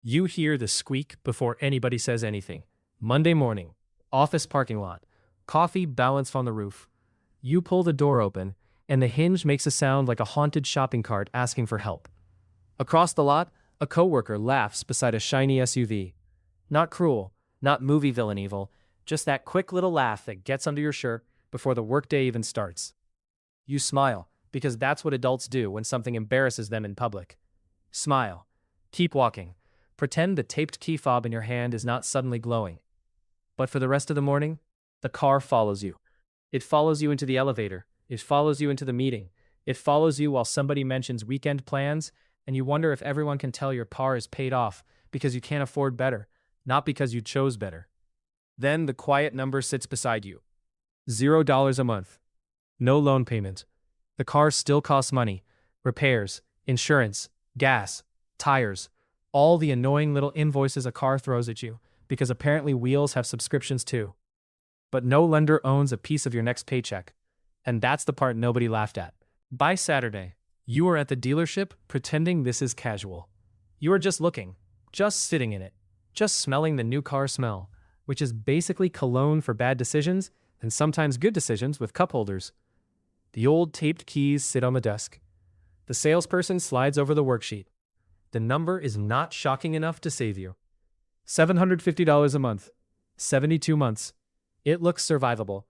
You hear the squeak before anybody says anything. Monday morning, office parking lot, coffee balanced on the roof. You pull the door open, and the hinge makes a sound like a haunted shopping cart asking for help. Across the lot, a coworker laughs beside a shiny SUV. Not cruel, not movie villain evil, just that quick little laugh that gets under your shirt before the workday even starts. You smile, because that's what adults do when something embarrasses them in public. Smile. Keep walking. Pretend the taped key fob in your hand is not suddenly glowing. But for the rest of the morning, the car follows you. It follows you into the elevator. It follows you into the meeting. It follows you while somebody mentions weekend plans, and you wonder if everyone can tell your car is paid off because you can't afford better, not because you chose better. Then the quiet number sits beside you. $0 a month. No loan payment. The car still costs money. Repairs, insurance, gas, tires, all the annoying little invoices a car throws at you, because apparently wheels have subscriptions too. But no lender owns a piece of your next paycheck. And that's the part nobody laughed at. By Saturday, you are at the dealership pretending this is casual. You are just looking, just sitting in it, just smelling the new car smell, which is basically cologne for bad decisions and sometimes good decisions with cup holders. The old taped keys sit on the desk. The salesperson slides over the worksheet. The number is not shocking enough to save you. $750 a month. 72 months. It looks survivable.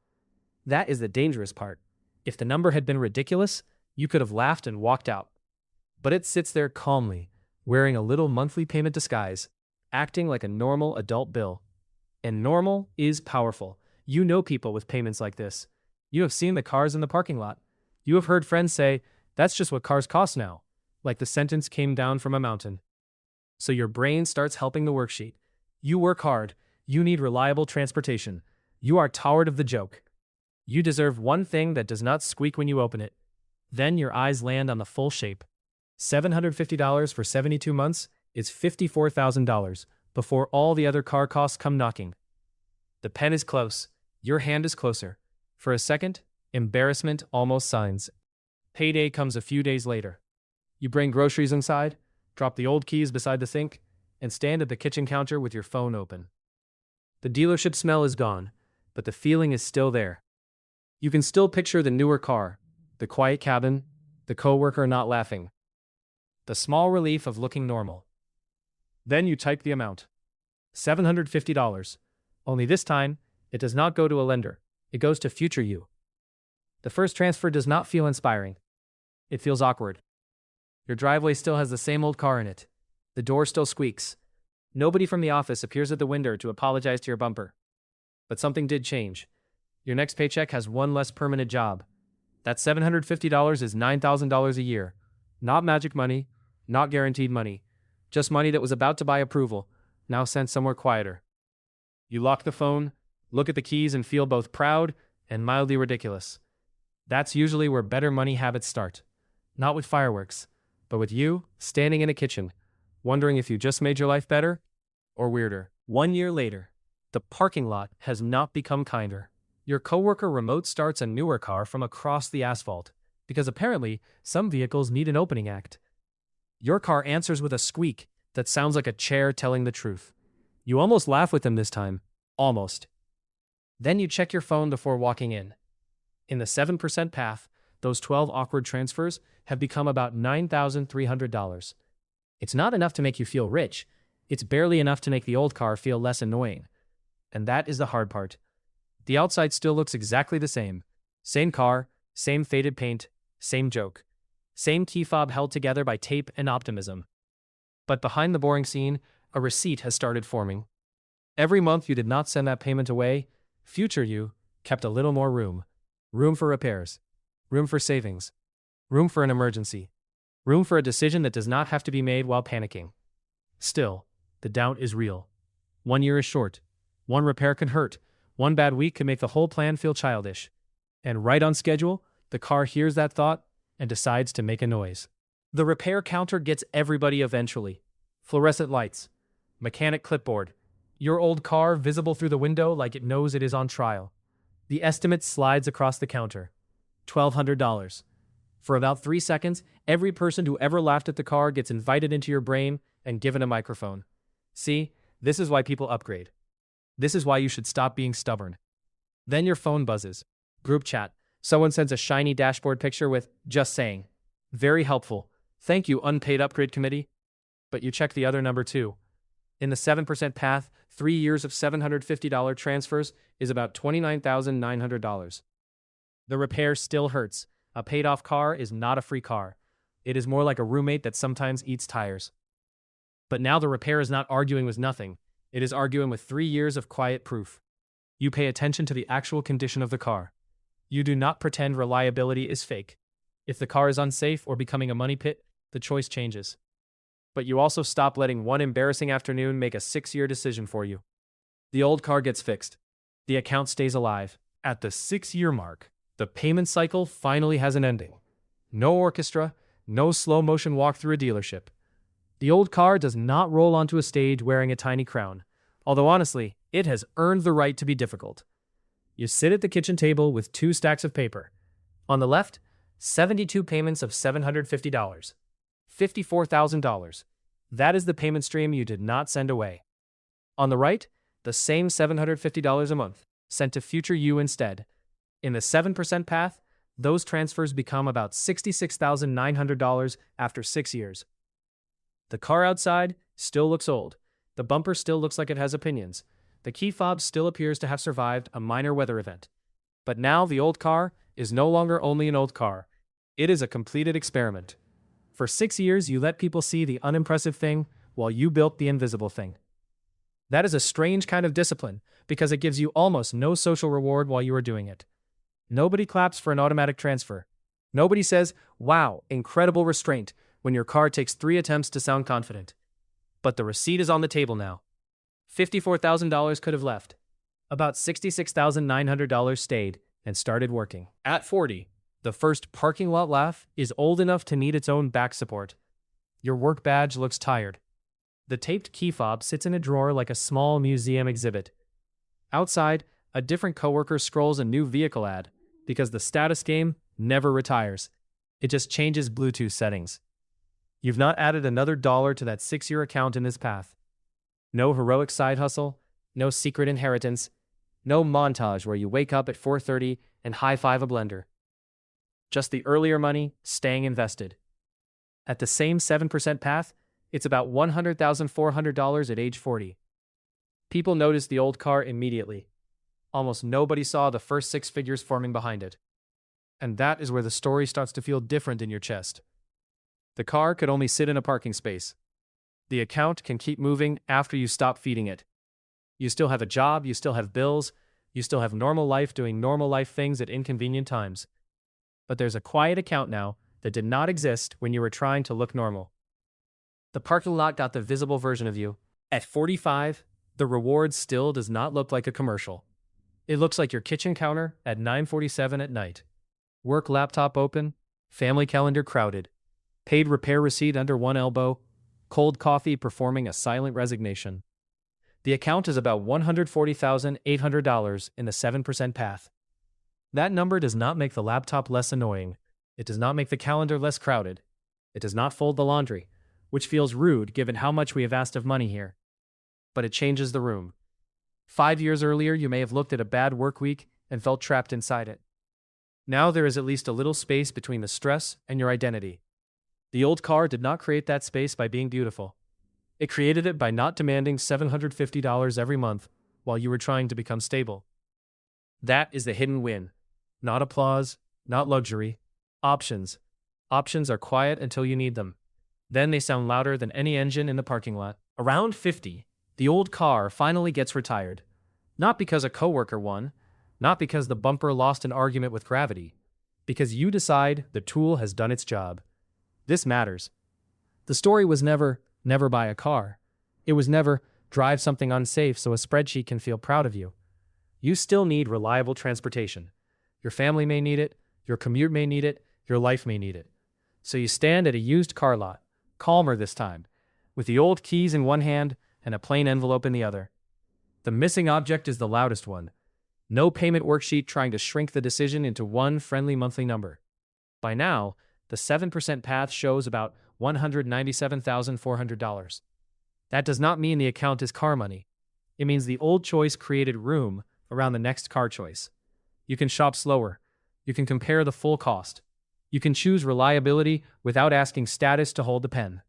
That is the dangerous part. If the number had been ridiculous, you could have laughed and walked out. But it sits there calmly, wearing a little monthly payment disguise, acting like a normal adult bill. And normal is powerful. You know people with payments like this. You have seen the cars in the parking lot. You have heard friends say, "That's just what cars cost now," like the sentence came down from a mountain. So your brain starts helping the worksheet. You work hard. You need reliable transportation. You are tired of the joke. You deserve one thing that does not squeak when you open it. Then your eyes land on the full shape. $750 for 72 months is $54,000 before all the other car costs come knocking. The pen is close. Your hand is closer. For a second, embarrassment almost signs. Payday comes a few days later. You bring groceries inside, drop the old keys beside the sink, and stand at the kitchen counter with your phone open. The dealership smell is gone, but the feeling is still there. You can still picture the newer car, the quiet cabin, the coworker not laughing. The small relief of looking normal. Then you type the amount. $750. Only this time, it does not go to a lender. It goes to future you. The first transfer does not feel inspiring. It feels awkward. Your driveway still has the same old car in it. The door still squeaks. Nobody from the office appears at the window to apologize to your bumper. But something did change. Your next paycheck has one less permanent job. That $750 is $9,000 a year. Not magic money, not guaranteed money. Just money that was about to buy approval, now sent somewhere quieter. You lock the phone, look at the keys, and feel both proud and mildly ridiculous. That's usually where better money habits start. Not with fireworks, but with you standing in a kitchen, wondering if you just made your life better or weirder. 1 year later, the parking lot has not become kinder. Your coworker remote starts a newer car from across the asphalt, because apparently some vehicles need an opening act. Your car answers with a squeak that sounds like a chair telling the truth. You almost laugh with them this time. Almost. Then you check your phone before walking in. In the 7% path, those 12 awkward transfers have become about $9,300. It's not enough to make you feel rich. It's barely enough to make the old car feel less annoying. And that is the hard part. The outside still looks exactly the same. Same car, same faded paint, same joke. Same key fob held together by tape and optimism. But behind the boring scene, a receipt has started forming. Every month you did not send that payment away, future you kept a little more room. Room for repairs. Room for savings. Room for an emergency. Room for a decision that does not have to be made while panicking. Still, the doubt is real. 1 year is short. One repair can hurt. One bad week can make the whole plan feel childish. And right on schedule, the car hears that thought and decides to make a noise. The repair counter gets everybody eventually. Fluorescent lights. Mechanic clipboard. Your old car visible through the window like it knows it is on trial. The estimate slides across the counter. $1,200. For about 3 seconds, every person who ever laughed at the car gets invited into your brain and given a microphone. See, this is why people upgrade. This is why you should stop being stubborn. Then your phone buzzes. Group chat. Someone sends a shiny dashboard picture with, "Just saying. Very helpful. Thank you, unpaid upgrade committee." But you check the other number too. In the 7% path, 3 years of $750 transfers is about $29,900. The repair still hurts. A paid-off car is not a free car. It is more like a roommate that sometimes eats tires. But now the repair is not arguing with nothing. It is arguing with 3 years of quiet proof. You pay attention to the actual condition of the car. You do not pretend reliability is fake. If the car is unsafe or becoming a money pit, the choice changes. But you also stop letting one embarrassing afternoon make a 6-year decision for you. The old car gets fixed. The account stays alive. At the 6-year mark, the payment cycle finally has an ending. No orchestra, no slow motion walk through a dealership. The old car does not roll onto a stage wearing a tiny crown, although honestly, it has earned the right to be difficult. You sit at the kitchen table with 2 stacks of paper. On the left, 72 payments of $750. $54,000. That is the payment stream you did not send away. On the right, the same $750 a month, sent to future you instead. In the 7% path, those transfers become about $66,900 after 6 years. The car outside still looks old. The bumper still looks like it has opinions. The key fob still appears to have survived a minor weather event. But now the old car is no longer only an old car. It is a completed experiment. For 6 years, you let people see the unimpressive thing while you built the invisible thing. That is a strange kind of discipline because it gives you almost no social reward while you are doing it. Nobody claps for an automatic transfer. Nobody says, "Wow, incredible restraint," when your car takes 3 attempts to sound confident. But the receipt is on the table now. $54,000 could have left. About $66,900 stayed and started working. At 40, the first parking lot laugh is old enough to need its own back support. Your work badge looks tired. The taped key fob sits in a drawer like a small museum exhibit. Outside, a different coworker scrolls a new vehicle ad because the status game never retires. It just changes Bluetooth settings. You've not added another dollar to that 6-year account in this path. No heroic side hustle, no secret inheritance, no montage where you wake up at 4:30 and high-five a blender. Just the earlier money staying invested. At the same 7% path, it's about $100,400 at age 40. People notice the old car immediately. Almost nobody saw the first 6 figures forming behind it. And that is where the story starts to feel different in your chest. The car could only sit in a parking space. The account can keep moving after you stop feeding it. You still have a job, you still have bills, you still have normal life doing normal life things at inconvenient times. But there's a quiet account now that did not exist when you were trying to look normal. The parking lot got the visible version of you. At 45, the reward still does not look like a commercial. It looks like your kitchen counter at 9:47 at night. Work laptop open, family calendar crowded, paid repair receipt under one elbow, cold coffee performing a silent resignation. The account is about $140,800 in the 7% path. That number does not make the laptop less annoying. It does not make the calendar less crowded. It does not fold the laundry, which feels rude given how much we have asked of money here. But it changes the room. 5 years earlier, you may have looked at a bad work week and felt trapped inside it. Now there is at least a little space between the stress and your identity. The old car did not create that space by being beautiful. It created it by not demanding $750 every month while you were trying to become stable. That is the hidden win. Not applause, not luxury. Options. Options are quiet until you need them. Then they sound louder than any engine in the parking lot. Around 50, the old car finally gets retired. Not because a coworker won, not because the bumper lost an argument with gravity, because you decide the tool has done its job. This matters. The story was never buy a car. It was never drive something unsafe so a spreadsheet can feel proud of you. You still need reliable transportation. Your family may need it, your commute may need it, your life may need it. So you stand at a used car lot, calmer this time, with the old keys in one hand and a plain envelope in the other. The missing object is the loudest one. No payment worksheet trying to shrink the decision into one friendly monthly number. By now, the 7% path shows about $197,400. That does not mean the account is car money. It means the old choice created room around the next car choice. You can shop slower. You can compare the full cost. You can choose reliability without asking status to hold the pen.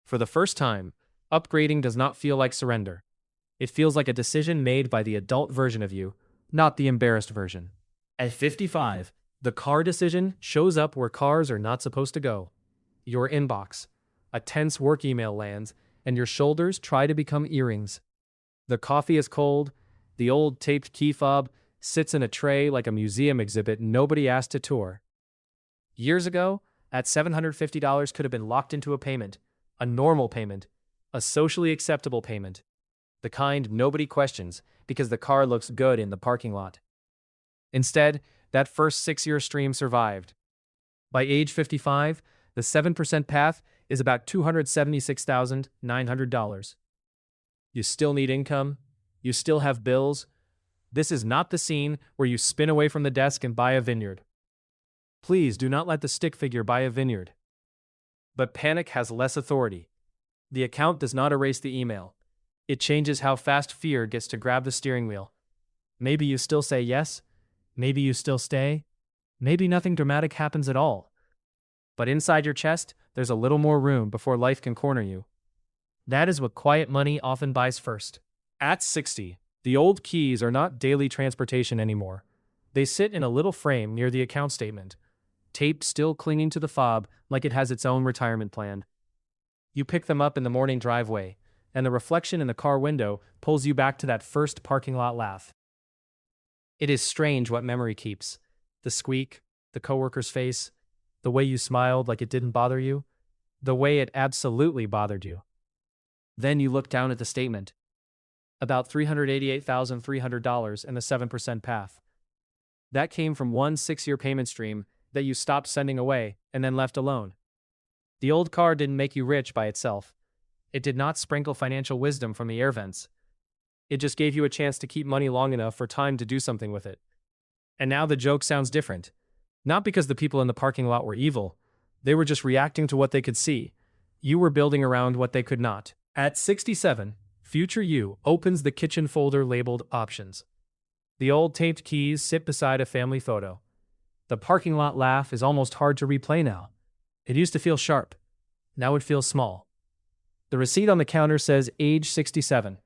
For the first time, upgrading does not feel like surrender. It feels like a decision made by the adult version of you, not the embarrassed version. At 55, the car decision shows up where cars are not supposed to go. Your inbox. A tense work email lands, and your shoulders try to become earrings. The coffee is cold. The old taped key fob sits in a tray like a museum exhibit nobody asked to tour. Years ago, that $750 could have been locked into a payment, a normal payment, a socially acceptable payment, the kind nobody questions because the car looks good in the parking lot. Instead, that first 6-year stream survived. By age 55, the 7% path is about $276,900. You still need income. You still have bills. This is not the scene where you spin away from the desk and buy a vineyard. Please do not let the stick figure buy a vineyard. But panic has less authority. The account does not erase the email. It changes how fast fear gets to grab the steering wheel. Maybe you still say yes. Maybe you still stay. Maybe nothing dramatic happens at all. But inside your chest, there's a little more room before life can corner you. That is what quiet money often buys first. At 60, the old keys are not daily transportation anymore. They sit in a little frame near the account statement, taped still clinging to the fob like it has its own retirement plan. You pick them up in the morning driveway, and the reflection in the car window pulls you back to that first parking lot laugh. It is strange what memory keeps. The squeak, the coworker's face, the way you smiled like it didn't bother you, the way it absolutely bothered you. Then you look down at the statement. About $388,300 and the 7% path. That came from one 6-year payment stream that you stopped sending away and then left alone. The old car didn't make you rich by itself. It did not sprinkle financial wisdom from the air vents. It just gave you a chance to keep money long enough for time to do something with it. And now the joke sounds different. Not because the people in the parking lot were evil. They were just reacting to what they could see. You were building around what they could not. At 67, future you opens the kitchen folder labeled Options. The old taped keys sit beside a family photo. The parking lot laugh is almost hard to replay now. It used to feel sharp. Now it feels small. The receipt on the counter says age 67,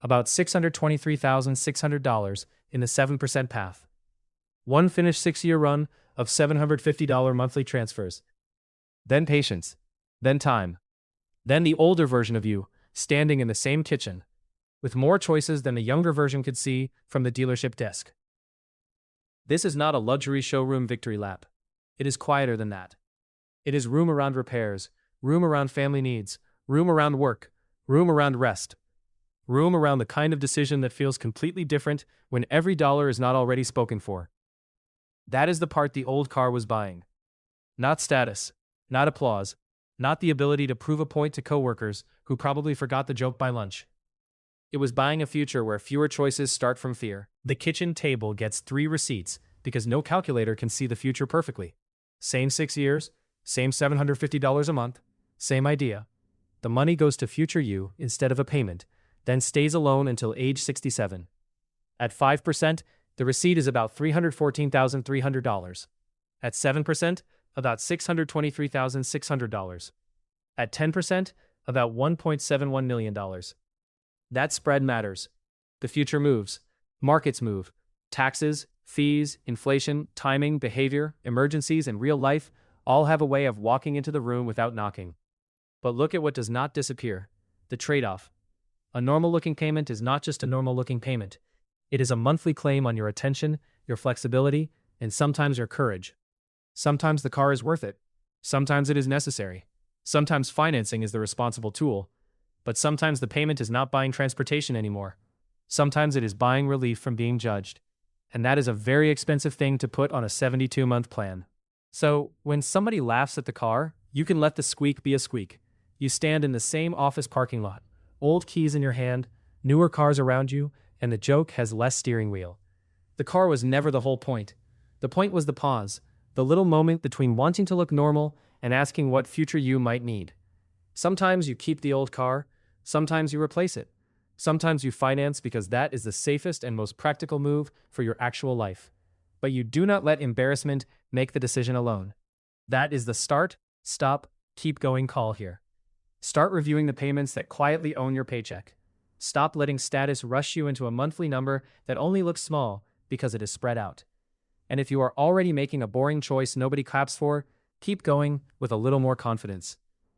about $623,600 in the 7% path. One finished 6-year run of $750 monthly transfers. Then patience. Then time. Then the older version of you, standing in the same kitchen, with more choices than the younger version could see from the dealership desk. This is not a luxury showroom victory lap. It is quieter than that. It is room around repairs, room around family needs, room around work, room around rest, room around the kind of decision that feels completely different when every dollar is not already spoken for. That is the part the old car was buying. Not status, not applause, not the ability to prove a point to coworkers who probably forgot the joke by lunch. It was buying a future where fewer choices start from fear. The kitchen table gets 3 receipts because no calculator can see the future perfectly. Same 6 years, same $750 a month, same idea. The money goes to future you instead of a payment, then stays alone until age 67. At 5%, the receipt is about $314,300. At 7%, about $623,600. At 10%, about $1.71 million. That spread matters. The future moves. Markets move. Taxes, fees, inflation, timing, behavior, emergencies, and real life all have a way of walking into the room without knocking. But look at what does not disappear. The trade-off. A normal-looking payment is not just a normal-looking payment. It is a monthly claim on your attention, your flexibility, and sometimes your courage. Sometimes the car is worth it. Sometimes it is necessary. Sometimes financing is the responsible tool. But sometimes the payment is not buying transportation anymore. Sometimes it is buying relief from being judged. And that is a very expensive thing to put on a 72-month plan. So, when somebody laughs at the car, you can let the squeak be a squeak. You stand in the same office parking lot, old keys in your hand, newer cars around you, and the joke has less steering wheel. The car was never the whole point. The point was the pause, the little moment between wanting to look normal and asking what future you might need. Sometimes you keep the old car, Sometimes you replace it. Sometimes you finance because that is the safest and most practical move for your actual life. But you do not let embarrassment make the decision alone. That is the start, stop, keep going call here. Start reviewing the payments that quietly own your paycheck. Stop letting status rush you into a monthly number that only looks small because it is spread out. And if you are already making a boring choice nobody claps for, keep going with a little more confidence.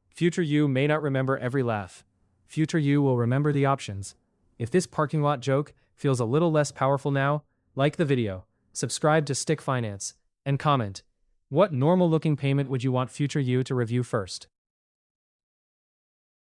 Future you may not remember every laugh. Future you will remember the options. If this parking lot joke feels a little less powerful now, like the video, subscribe to Stick Finance, and comment. What normal-looking payment would you want future you to review first?